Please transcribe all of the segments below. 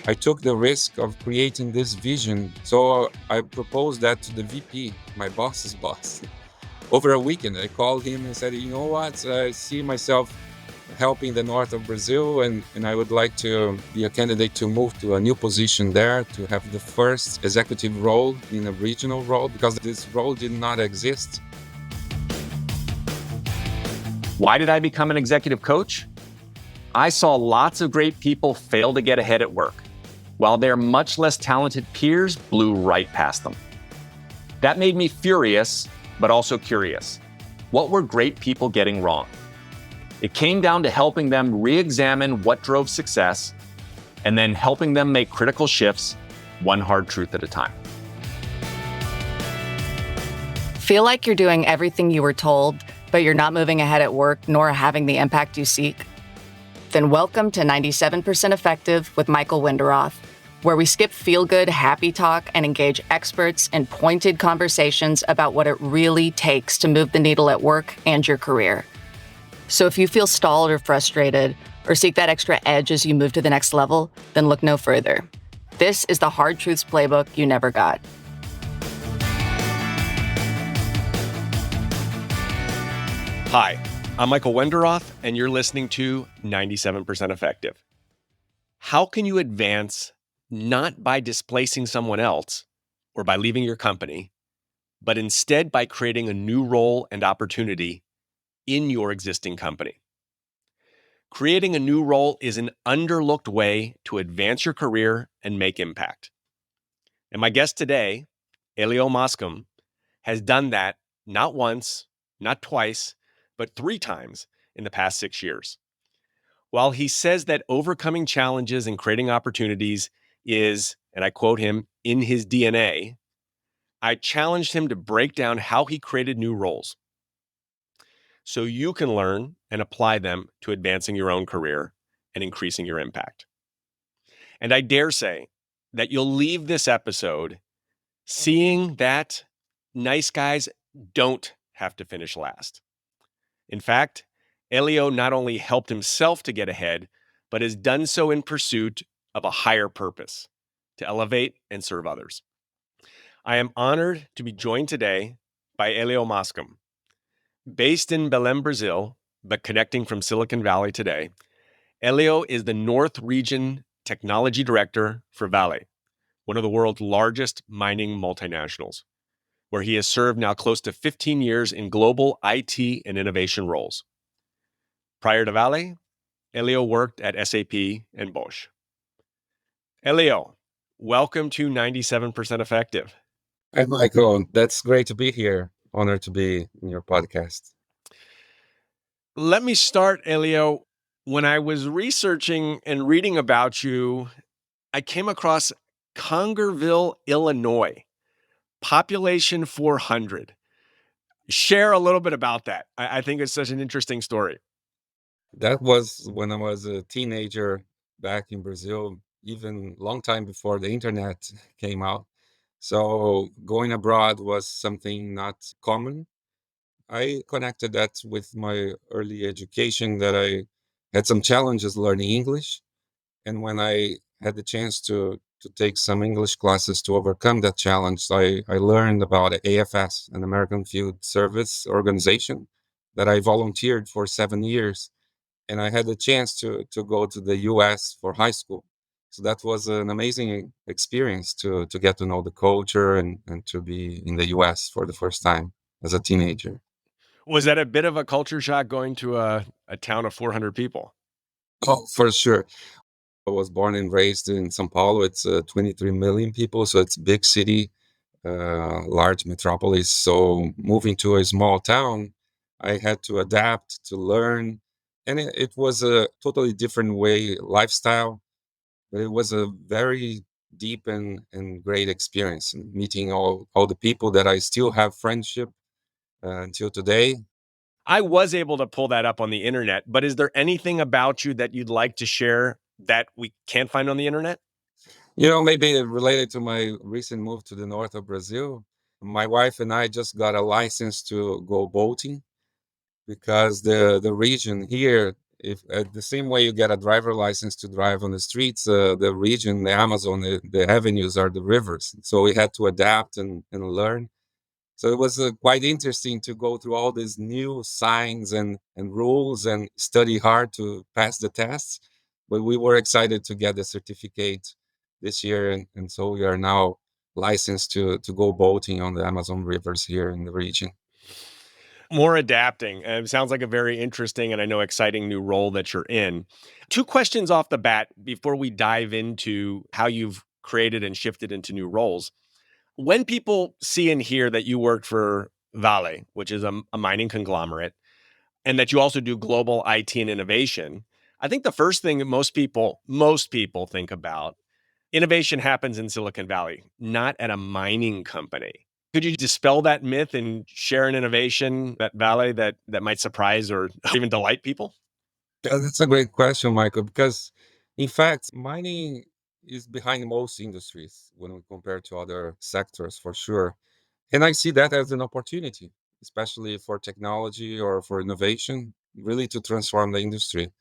I took the risk of creating this vision. So I proposed that to the VP, my boss's boss. Over a weekend, I called him and said, you know what? I see myself helping the north of Brazil, and I would like to be a candidate to move to a new position there, to have the first executive role in a regional role, because this role did not exist. Why did I become an executive coach? I saw lots of great people fail to get ahead at work, while their much less talented peers blew right past them. That made me furious, but also curious. What were great people getting wrong? It came down to helping them re-examine what drove success, and then helping them make critical shifts, one hard truth at a time. Feel like you're doing everything you were told, but you're not moving ahead at work nor having the impact you seek? Then welcome to 97% Effective with Michael Winderoth, where we skip feel-good, happy talk and engage experts in pointed conversations about what it really takes to move the needle at work and your career. So if you feel stalled or frustrated, or seek that extra edge as you move to the next level, then look no further. This is the Hard Truths Playbook you never got. Hi, I'm Michael Winderoth, and you're listening to 97% Effective. How can you advance not by displacing someone else or by leaving your company, but instead by creating a new role and opportunity in your existing company? Creating a new role is an underlooked way to advance your career and make impact. And my guest today, Helio Mosquim, has done that not once, not twice, but 3 times in the past 6 years. While he says that overcoming challenges and creating opportunities is, and I quote him, in his DNA, I challenged him to break down how he created new roles so you can learn and apply them to advancing your own career and increasing your impact. And I dare say that you'll leave this episode seeing that nice guys don't have to finish last. In fact, Helio not only helped himself to get ahead, but has done so in pursuit of a higher purpose, to elevate and serve others. I am honored to be joined today by Helio Mosquim. Based in Belém, Brazil, but connecting from Silicon Valley today, Helio is the North Region Technology Director for Vale, one of the world's largest mining multinationals, where he has served now close to 15 years in global IT and innovation roles. Prior to Vale, Helio worked at SAP and Bosch. Helio, welcome to 97% Effective. Hi, Michael. That's great to be here. Honored to be in your podcast. Let me start, Helio. When I was researching and reading about you, I came across Congerville, Illinois, population 400. Share a little bit about that. I think it's such an interesting story. That was when I was a teenager back in Brazil, even long time before the internet came out. So going abroad was something not common. I connected that with my early education, that I had some challenges learning English. And when I had the chance to take some English classes to overcome that challenge, I learned about AFS, an American Field Service organization that I volunteered for 7 years. And I had the chance to go to the US for high school. So that was an amazing experience to get to know the culture and to be in the US for the first time as a teenager. Was that a bit of a culture shock going to a town of 400 people? Oh, for sure. I was born and raised in São Paulo. It's 23 million people, so it's a big city, large metropolis. So moving to a small town, I had to adapt, to learn, and it was a totally different way lifestyle, but it was a very deep and great experience. And meeting all the people that I still have friendship until today. I was able to pull that up on the internet, but is there anything about you that you'd like to share that we can't find on the internet? You know, maybe related to my recent move to the north of Brazil, my wife and I just got a license to go boating, because the region here If the same way you get a driver license to drive on the streets, the region, the Amazon, the avenues are the rivers. So we had to adapt and learn. So it was quite interesting to go through all these new signs and rules and study hard to pass the tests. But we were excited to get the certificate this year, and so we are now licensed to go boating on the Amazon rivers here in the region. More adapting. It sounds like a very interesting and I know exciting new role that you're in. Two questions off the bat before we dive into how you've created and shifted into new roles. When people see and hear that you worked for Vale, which is a mining conglomerate, and that you also do global IT and innovation, I think the first thing that most people think about, innovation happens in Silicon Valley, not at a mining company. Could you dispel that myth and share an innovation at Vale that might surprise or even delight people? Yeah, that's a great question, Michael, because in fact, mining is behind most industries when we compare to other sectors for sure. And I see that as an opportunity, especially for technology or for innovation, really to transform the industry.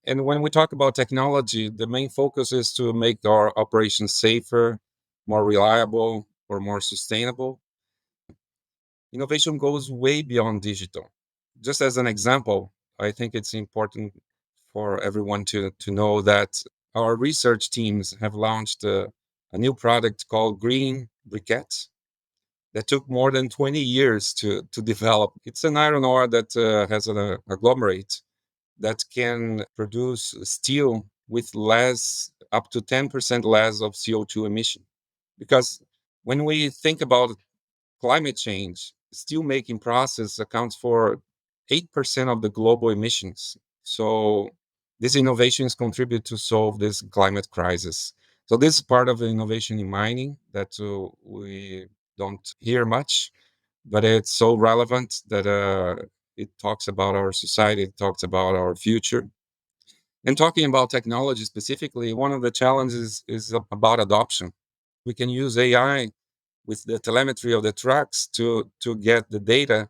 And when we talk about technology, the main focus is to make our operations safer, more reliable, or more sustainable. Innovation goes way beyond digital. Just as an example, I think it's important for everyone to know that our research teams have launched a new product called green briquettes that took more than 20 years to develop. It's an iron ore that has an agglomerate that can produce steel with less, up to 10% less of CO2 emission. Because when we think about climate change, steel making process accounts for 8% of the global emissions. So these innovations contribute to solve this climate crisis. So this is part of the innovation in mining that we don't hear much, but it's so relevant that it talks about our society, it talks about our future. And talking about technology specifically, one of the challenges is about adoption. We can use AI with the telemetry of the trucks to get the data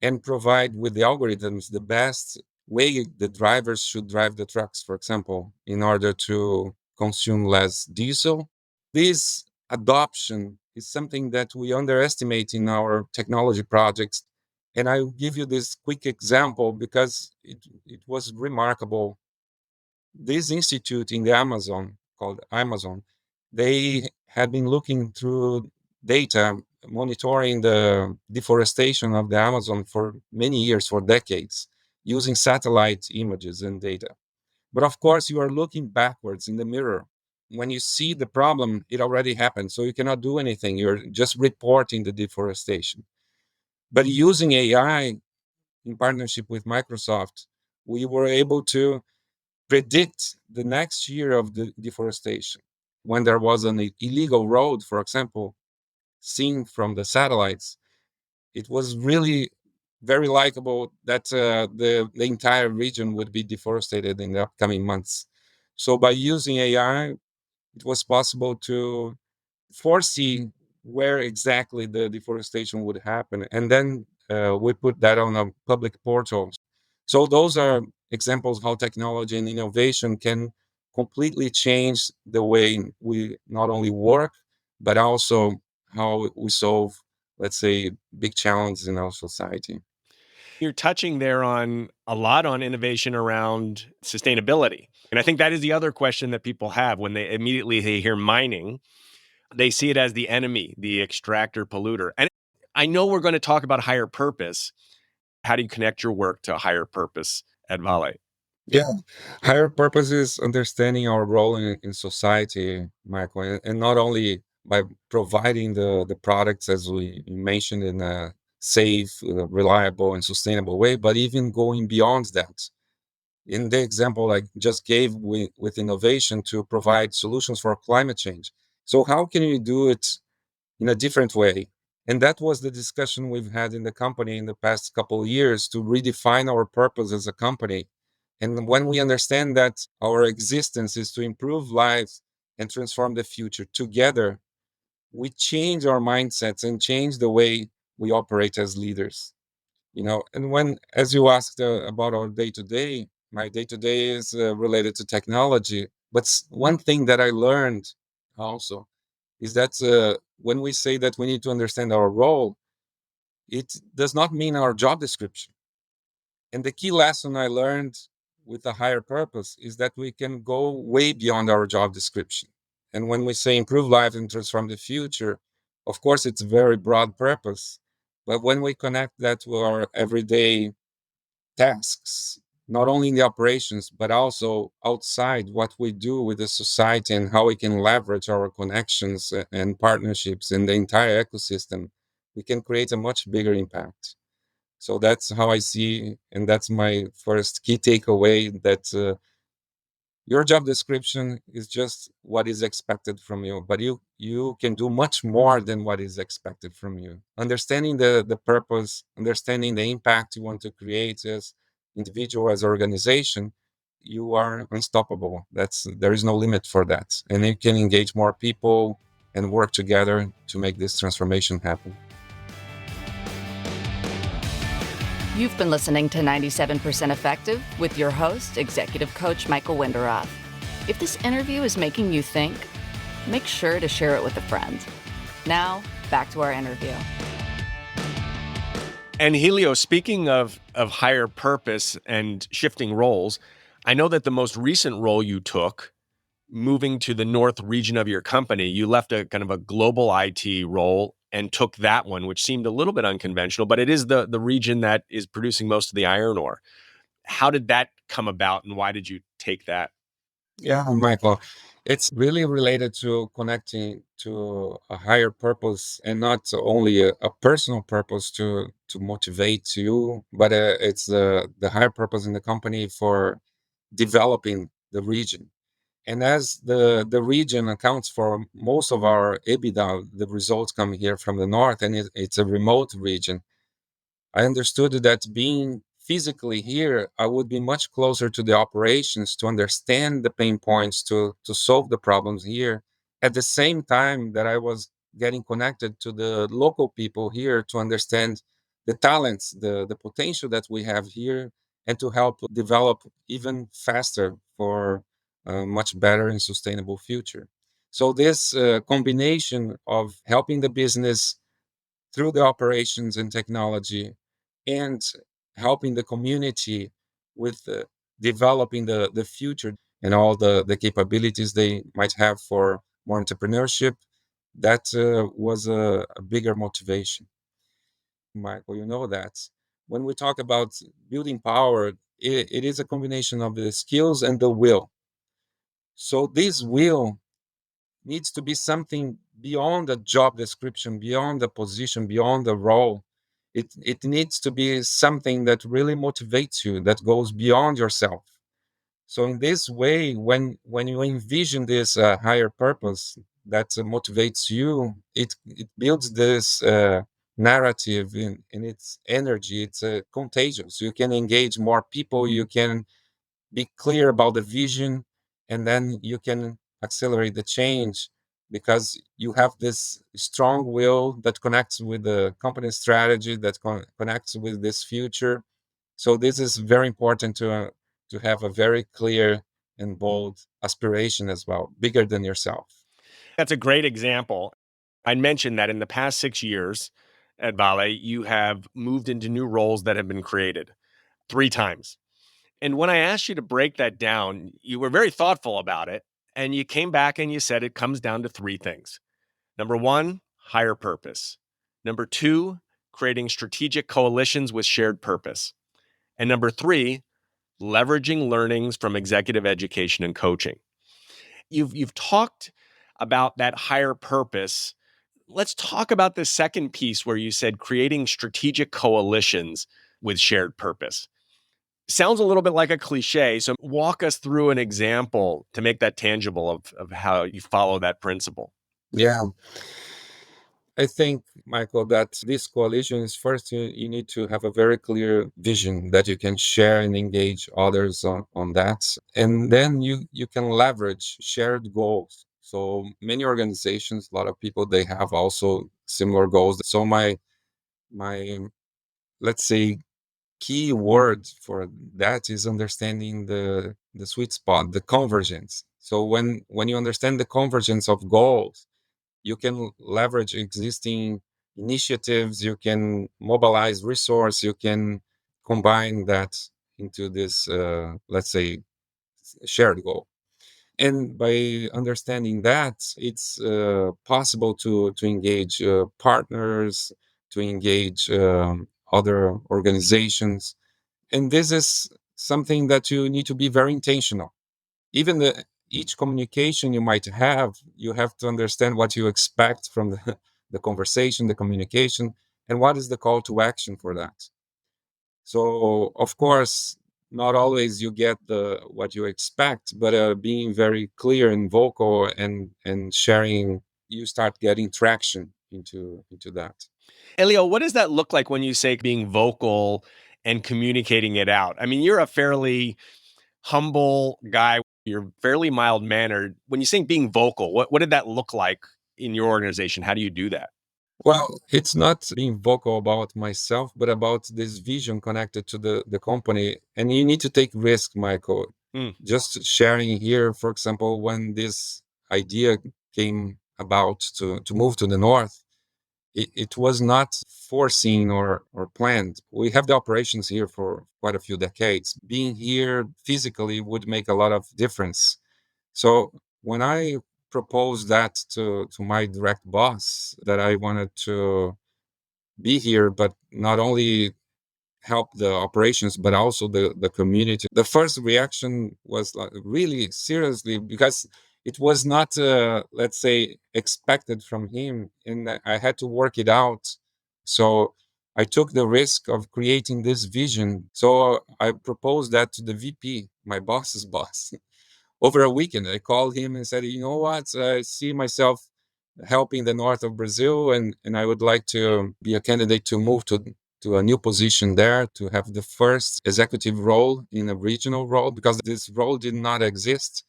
and provide with the algorithms the best way the drivers should drive the trucks, for example, in order to consume less diesel. This adoption is something that we underestimate in our technology projects. And I'll give you this quick example because it was remarkable. This institute in the Amazon called Amazon, they had been looking through data, monitoring the deforestation of the Amazon for many years, for decades, using satellite images and data. But of course, you are looking backwards in the mirror. When you see the problem, it already happened. So you cannot do anything. You're just reporting the deforestation. But using AI in partnership with Microsoft, we were able to predict the next year of the deforestation. When there was an illegal road, for example, seen from the satellites, it was really very likable that the entire region would be deforested in the upcoming months. So by using AI, it was possible to foresee where exactly the deforestation would happen. And then we put that on a public portal. So those are examples how technology and innovation can completely change the way we not only work, but also how we solve, let's say, big challenges in our society. You're touching there on a lot on innovation around sustainability. And I think that is the other question that people have when they hear mining, they see it as the enemy, the extractor polluter. And I know we're going to talk about higher purpose. How do you connect your work to a higher purpose at Vale? Yeah, higher purpose is understanding our role in society, Michael, and not only by providing the products as we mentioned in a safe, reliable, and sustainable way, but even going beyond that. In the example I just gave with innovation to provide solutions for climate change. So how can we do it in a different way? And that was the discussion we've had in the company in the past couple of years to redefine our purpose as a company. And when we understand that our existence is to improve lives and transform the future together, we change our mindsets and change the way we operate as leaders. And when, as you asked about our day to day, My day to day is related to technology. But one thing that I learned also is that when we say that we need to understand our role, it does not mean our job description. And the key lesson I learned with a higher purpose is that we can go way beyond our job description. And when we say improve life and transform the future, of course, it's a very broad purpose. But when we connect that to our everyday tasks, not only in the operations, but also outside what we do with the society and how we can leverage our connections and partnerships in the entire ecosystem, we can create a much bigger impact. So that's how I see, and that's my first key takeaway that your job description is just what is expected from you, but you can do much more than what is expected from you. Understanding the purpose, understanding the impact you want to create as individual, as organization, you are unstoppable. That's there is no limit for that, and you can engage more people and work together to make this transformation happen. You've been listening to 97% Effective with your host, Executive Coach Michael Winderoth. If this interview is making you think, make sure to share it with a friend. Now, back to our interview. And Helio, speaking of higher purpose and shifting roles, I know that the most recent role you took, moving to the north region of your company, you left a kind of a global IT role and took that one, which seemed a little bit unconventional, but it is the region that is producing most of the iron ore. How did that come about, and why did you take that? Yeah, Michael, it's really related to connecting to a higher purpose and not only a personal purpose to motivate you, but it's the higher purpose in the company for developing the region. And as the region accounts for most of our EBITDA, the results come here from the north, and it's a remote region. I understood that being physically here, I would be much closer to the operations to understand the pain points, to solve the problems here. At the same time that I was getting connected to the local people here to understand the talents, the potential that we have here, and to help develop even faster for a much better and sustainable future. So this combination of helping the business through the operations and technology and helping the community with developing the future and all the capabilities they might have for more entrepreneurship, that was a bigger motivation. Michael, you know that when we talk about building power, it is a combination of the skills and the will. So this will needs to be something beyond the job description, beyond the position, beyond the role. It needs to be something that really motivates you, that goes beyond yourself. So in this way, when you envision this higher purpose that motivates you, it builds this narrative in its energy. It's contagious. You can engage more people. You can be clear about the vision, and then you can accelerate the change because you have this strong will that connects with the company strategy, that connects with this future. So this is very important to have a very clear and bold aspiration as well, bigger than yourself. That's a great example. I mentioned that in the past 6 years at Vale, you have moved into new roles that have been created 3 times. And when I asked you to break that down, you were very thoughtful about it. And you came back and you said it comes down to 3 things. Number one, higher purpose. Number two, creating strategic coalitions with shared purpose. And number three, leveraging learnings from executive education and coaching. You've talked about that higher purpose. Let's talk about the second piece where you said creating strategic coalitions with shared purpose. Sounds a little bit like a cliche. So walk us through an example to make that tangible of how you follow that principle. Yeah, I think, Michael, that this coalition is first you need to have a very clear vision that you can share and engage others on that. And then you can leverage shared goals. So many organizations, a lot of people, they have also similar goals. So my let's say key word for that is understanding the sweet spot, the convergence. So when you understand the convergence of goals, you can leverage existing initiatives, you can mobilize resource, you can combine that into this, let's say, shared goal. And by understanding that, it's possible to engage partners, to engage other organizations. And this is something that you need to be very intentional. Even each communication you might have, you have to understand what you expect from the conversation, the communication, and what is the call to action for that. So, of course, not always you get the what you expect, but being very clear and vocal and sharing, you start getting traction into that. Helio, what does that look like when you say being vocal and communicating it out? I mean, you're a fairly humble guy. You're fairly mild mannered. When you say being vocal, what did that look like in your organization? How do you do that? Well, it's not being vocal about myself, but about this vision connected to the company. And you need to take risk, Michael. Mm. Just sharing here, for example, when this idea came about to move to the north, it was not foreseen or planned. We have the operations here for quite a few decades. Being here physically would make a lot of difference. So when I proposed that to my direct boss, that I wanted to be here, but not only help the operations, but also the community. The first reaction was like really seriously, because it was not, let's say, expected from him, and I had to work it out. So I took the risk of creating this vision. So I proposed that to the VP, my boss's boss. Over a weekend, I called him and said, "You know what? I see myself helping the north of Brazil, and I would like to be a candidate to move to a new position there, to have the first executive role in a regional role, because this role did not exist."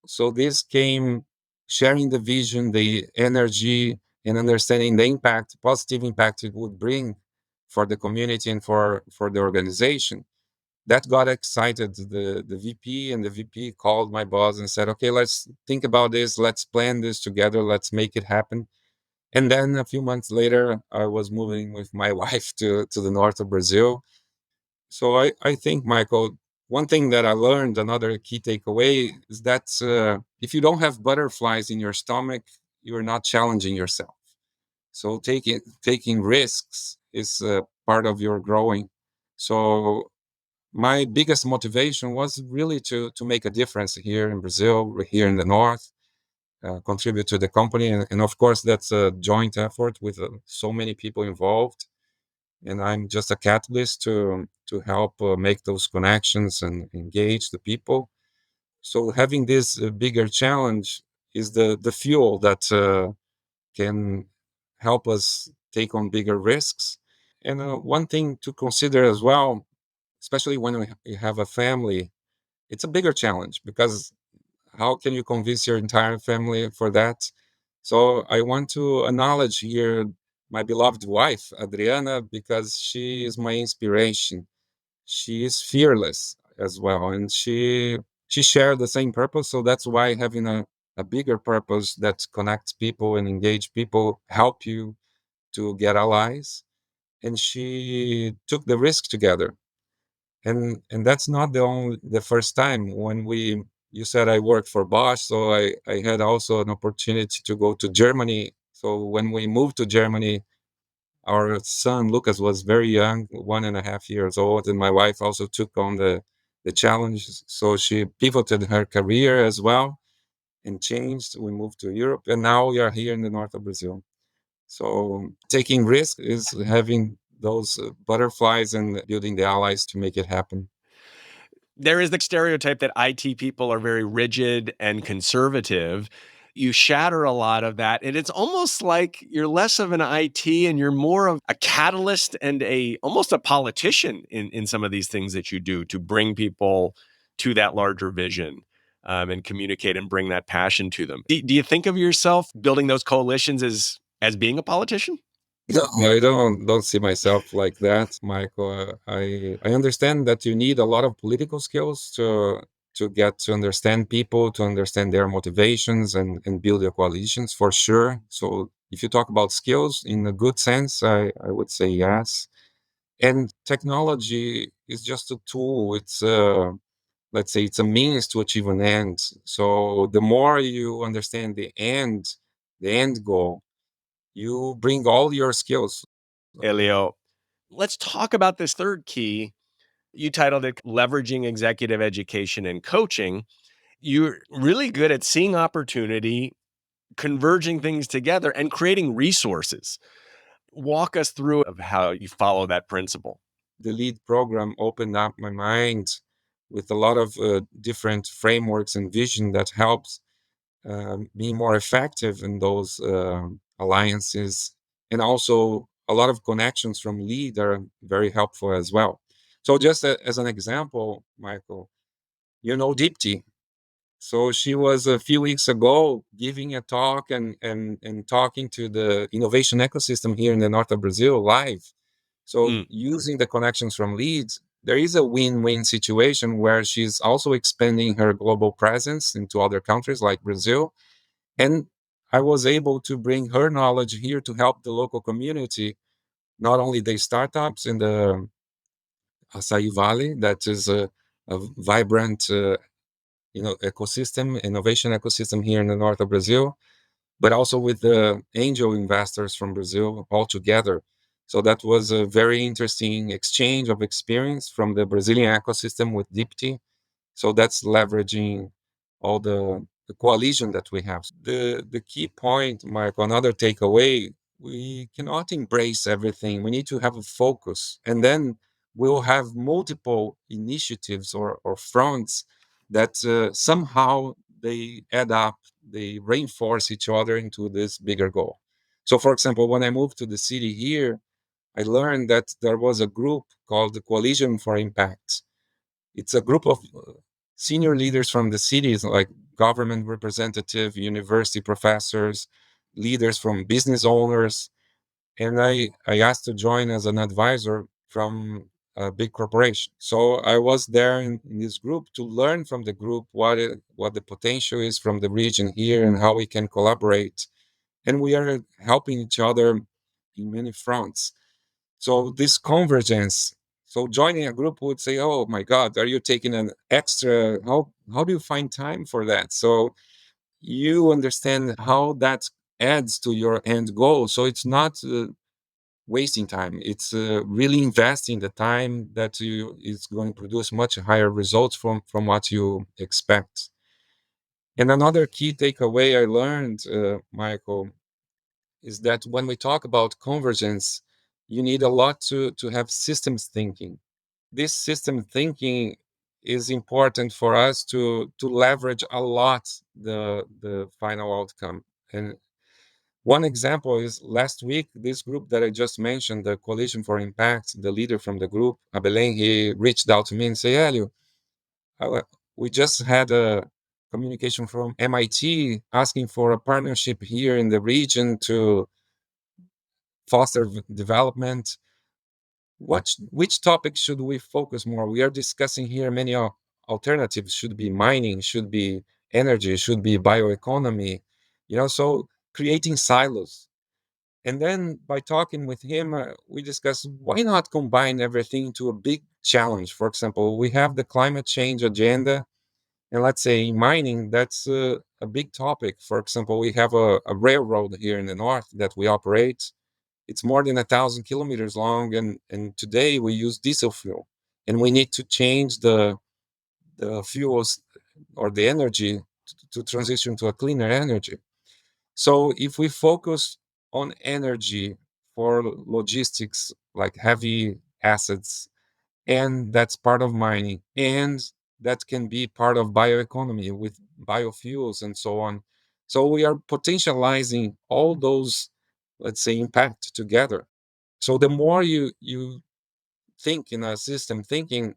So this came sharing the vision, the energy, and understanding the impact, positive impact it would bring for the community and for the organization. That got excited the VP, and the VP called my boss and said, "Okay, let's think about this. Let's plan this together. Let's make it happen." And then a few months later, I was moving with my wife to the north of Brazil. So I think, Michael, one thing that I learned, another key takeaway, is that if you don't have butterflies in your stomach, you're not challenging yourself. So taking risks is part of your growing. So my biggest motivation was really to make a difference here in Brazil, here in the north, contribute to the company, and of course that's a joint effort with so many people involved. And I'm just a catalyst to help make those connections and engage the people. So having this bigger challenge is the fuel that can help us take on bigger risks. And one thing to consider as well, especially when we have a family, it's a bigger challenge, because how can you convince your entire family for that? So I want to acknowledge here my beloved wife, Adriana, because she is my inspiration. She is fearless as well, and she shared the same purpose. So that's why having a bigger purpose that connects people and engage people help you to get allies. And she took the risk together, and that's not the first time. When we you said I worked for Bosch, so I had also an opportunity to go to Germany. So when we moved to Germany, our son Lucas was very young, 1.5 years old, and my wife also took on the challenge. So she pivoted her career as well and changed. We moved to Europe, and now we are here in the north of Brazil. So taking risk is having those butterflies and building the allies to make it happen. There is the stereotype that IT people are very rigid and conservative. You shatter a lot of that. And it's almost like you're less of an IT and you're more of a catalyst and a almost a politician in some of these things that you do to bring people to that larger vision, and communicate and bring that passion to them. Do you think of yourself building those coalitions as being a politician? No, I don't see myself like that, Michael. I understand that you need a lot of political skills to get to understand people, to understand their motivations and build your coalitions for sure. So if you talk about skills in a good sense, I would say yes. And technology is just a tool. It's let's say it's a means to achieve an end. So the more you understand the end goal, you bring all your skills. Helio, let's talk about this third key. You titled it Leveraging Executive Education and Coaching. You're really good at seeing opportunity, converging things together, and creating resources. Walk us through of how you follow that principle. The lead program opened up my mind with a lot of different frameworks and vision that helps be more effective in those alliances, and also a lot of connections from lead are very helpful as well. So just as an example, Michael, you know Deepti. So she was a few weeks ago giving a talk and talking to the innovation ecosystem here in the north of Brazil live. So Mm. using the connections from leads, there is a win-win situation where she's also expanding her global presence into other countries like Brazil. And I was able to bring her knowledge here to help the local community, not only the startups in the Açaí Valley, that is a vibrant ecosystem, innovation ecosystem here in the north of Brazil, but also with the angel investors from Brazil all together. So that was a very interesting exchange of experience from the Brazilian ecosystem with Deepti. So that's leveraging all the coalition that we have. The key point, Mark, another takeaway, we cannot embrace everything. We need to have a focus. And then we'll have multiple initiatives or fronts that somehow they add up, they reinforce each other into this bigger goal. So, for example, when I moved to the city here, I learned that there was a group called the Coalition for Impact. It's a group of senior leaders from the cities, like government representative, university professors, leaders from business owners. And I asked to join as an advisor from a big corporation. So I was there in this group to learn from the group what the potential is from the region here and how we can collaborate. And we are helping each other in many fronts. So this convergence. So joining a group would say, "Oh my God, are you taking an extra? How do you find time for that?" So you understand how that adds to your end goal. So it's not wasting time. It's really investing the time that you is going to produce much higher results from what you expect. And another key takeaway I learned, Michael, is that when we talk about convergence, you need a lot to have systems thinking. This system thinking is important for us to leverage a lot the final outcome. And one example is last week, this group that I just mentioned, the Coalition for Impact, the leader from the group, Abelen, he reached out to me and said, Helio, we just had a communication from MIT asking for a partnership here in the region to foster development. Which topic should we focus more? We are discussing here many alternatives. Should be mining, should be energy, should be bioeconomy. So creating silos. And then by talking with him, we discussed why not combine everything to a big challenge. For example, we have the climate change agenda, and let's say in mining, that's a big topic. For example, we have a railroad here in the north that we operate. It's more than 1,000 kilometers long, and today we use diesel fuel, and we need to change the fuels or the energy to transition to a cleaner energy. So if we focus on energy for logistics, like heavy assets, and that's part of mining, and that can be part of bioeconomy with biofuels and so on. So we are potentializing all those, let's say, impact together. So the more you think in a system thinking,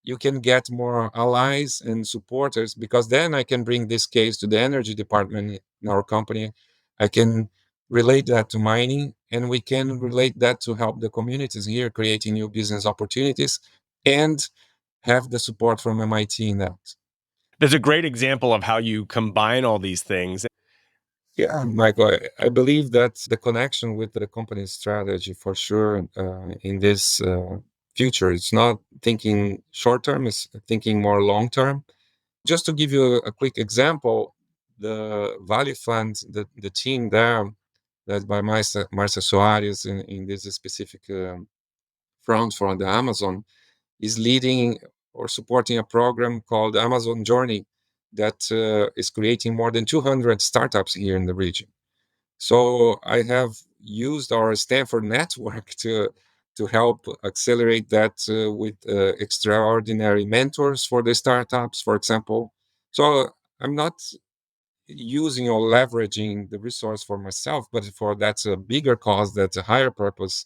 you can get more allies and supporters, because then I can bring this case to the energy department in our company. I can relate that to mining, and we can relate that to help the communities here creating new business opportunities and have the support from MIT in that. There's a great example of how you combine all these things. Yeah, Michael, I believe that the connection with the company's strategy for sure in this future, it's not thinking short term, it's thinking more long term. Just to give you a quick example, the Vale Fund, the team there, led by Marcia Soares in this specific front for the Amazon, is leading or supporting a program called Amazon Journey that is creating more than 200 startups here in the region. So I have used our Stanford network to help accelerate that with extraordinary mentors for the startups, for example. So I'm not using or leveraging the resource for myself, but for that's a bigger cause, that's a higher purpose,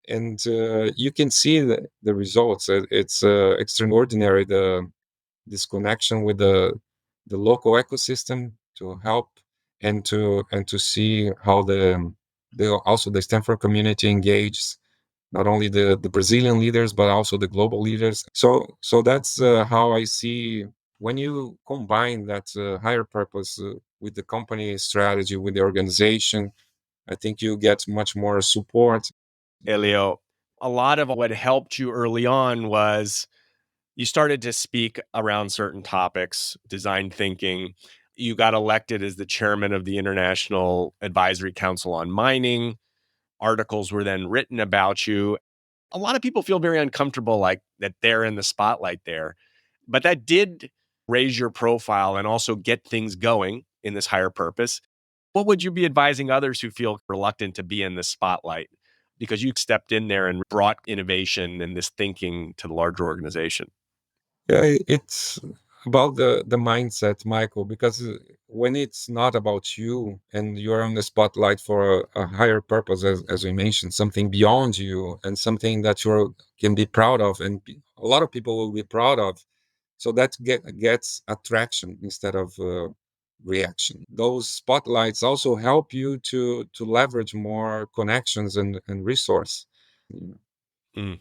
and you can see the results. It's extraordinary, the this connection with the local ecosystem to help and to see how the also the Stanford community engages not only the Brazilian leaders but also the global leaders. So that's how I see when you combine that higher purpose with the company strategy with the organization. I think you get much more support. Helio, a lot of what helped you early on was you started to speak around certain topics, design thinking. You got elected as the chairman of the International Advisory Council on Mining. Articles were then written about you. A lot of people feel very uncomfortable, like that they're in the spotlight there. But that did raise your profile and also get things going in this higher purpose. What would you be advising others who feel reluctant to be in the spotlight because you stepped in there and brought innovation and this thinking to the larger organization? Yeah, it's about the mindset, Michael, because when it's not about you and you're on the spotlight for a higher purpose, as we mentioned, something beyond you and something that you can be proud of, and a lot of people will be proud of. So that gets attraction instead of reaction. Those spotlights also help you to leverage more connections and resource. Mm.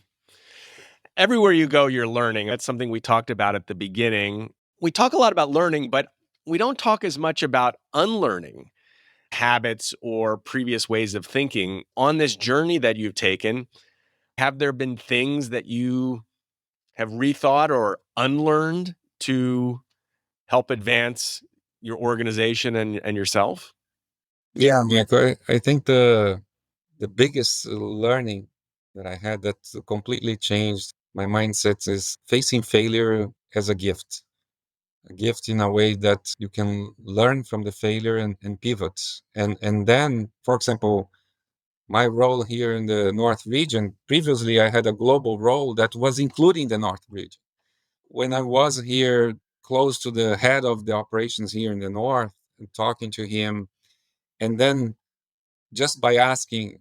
Everywhere you go, you're learning. That's something we talked about at the beginning. We talk a lot about learning, but we don't talk as much about unlearning habits or previous ways of thinking. On this journey that you've taken, have there been things that you have rethought or unlearned to help advance your organization and yourself? Yeah, Michael, I think the biggest learning that I had that completely changed my mindset is facing failure as a gift in a way that you can learn from the failure and pivot. And then, for example, my role here in the North region, previously I had a global role that was including the North region. When I was here close to the head of the operations here in the North and talking to him, and then just by asking,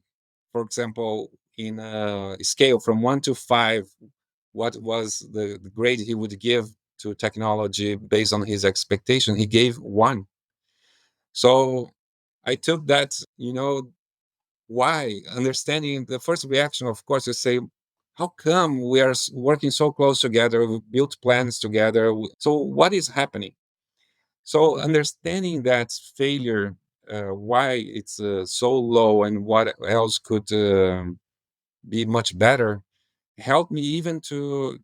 for example, in a scale from 1 to 5, what was the grade he would give to technology based on his expectation, he gave 1. So I took that, why? Understanding the first reaction, of course, you say, how come we are working so close together? We built plans together. So what is happening? So understanding that failure, why it's so low and what else could be much better, helped me even to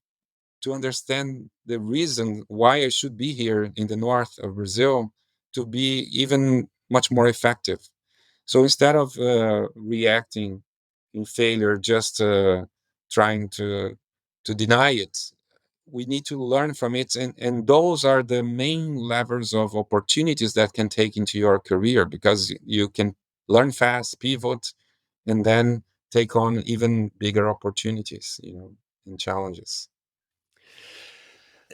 understand the reason why I should be here in the north of Brazil to be even much more effective. So instead of reacting in failure, just trying to deny it, we need to learn from it, and those are the main levers of opportunities that can take into your career because you can learn fast, pivot, and then take on even bigger opportunities, and challenges.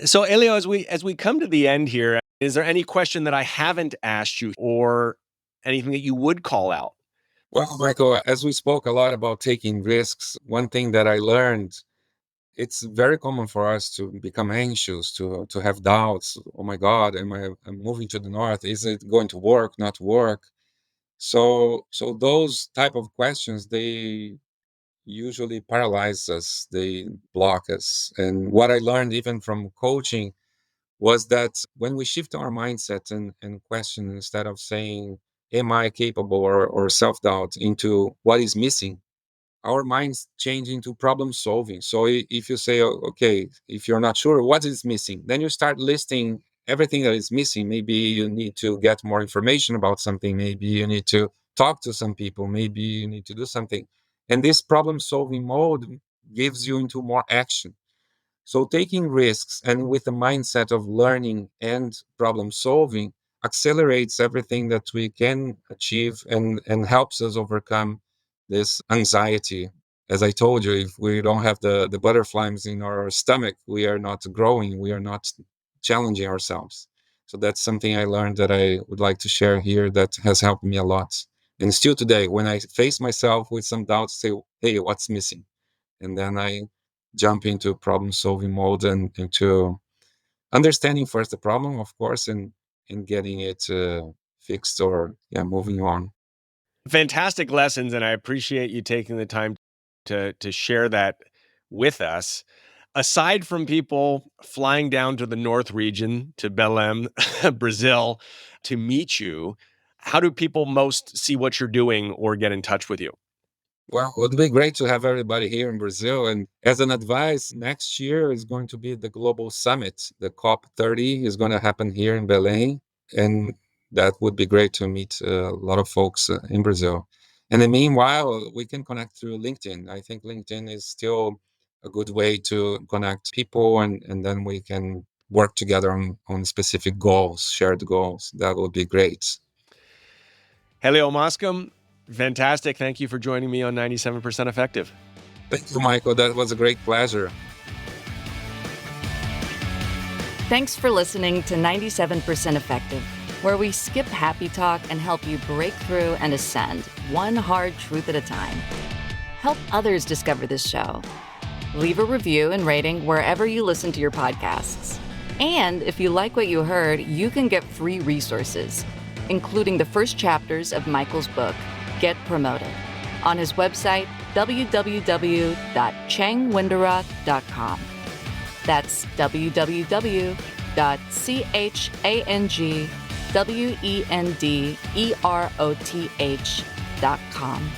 So, Elio, as we come to the end here, is there any question that I haven't asked you or anything that you would call out? Well, Michael, as we spoke a lot about taking risks, one thing that I learned, it's very common for us to become anxious, to have doubts. Oh my God, I'm moving to the north? Is it going to work, not work? So those type of questions, they usually paralyze us, they block us. And what I learned even from coaching was that when we shift our mindset and question, instead of saying, am I capable, or self-doubt, into what is missing, our minds change into problem solving. So if you say, okay, if you're not sure what is missing, then you start listing everything that is missing. Maybe you need to get more information about something. Maybe you need to talk to some people. Maybe you need to do something. And this problem solving mode gives you into more action. So taking risks and with a mindset of learning and problem solving accelerates everything that we can achieve, and helps us overcome this anxiety. As I told you, if we don't have the butterflies in our stomach, we are not growing, we are not challenging ourselves. So that's something I learned that I would like to share here, that has helped me a lot. And still today, when I face myself with some doubts, say, hey, what's missing? And then I jump into problem solving mode, and into understanding first the problem, of course, and getting it fixed, or yeah, moving on. Fantastic lessons, and I appreciate you taking the time to share that with us. Aside from people flying down to the North region, to Belém, Brazil, to meet you, how do people most see what you're doing or get in touch with you? Well, it would be great to have everybody here in Brazil. And as an advice, next year is going to be the global summit. The COP30 is going to happen here in Belém. And that would be great to meet a lot of folks in Brazil. And then meanwhile, we can connect through LinkedIn. I think LinkedIn is still a good way to connect people, and then we can work together on specific goals, shared goals. That would be great. Helio Mosquim, fantastic. Thank you for joining me on 97% Effective. Thank you, Michael. That was a great pleasure. Thanks for listening to 97% Effective, where we skip happy talk and help you break through and ascend, one hard truth at a time. Help others discover this show. Leave a review and rating wherever you listen to your podcasts. And if you like what you heard, you can get free resources, including the first chapters of Michael's book, Get Promoted, on his website, www.changwenderoth.com. That's www.changwenderoth.com.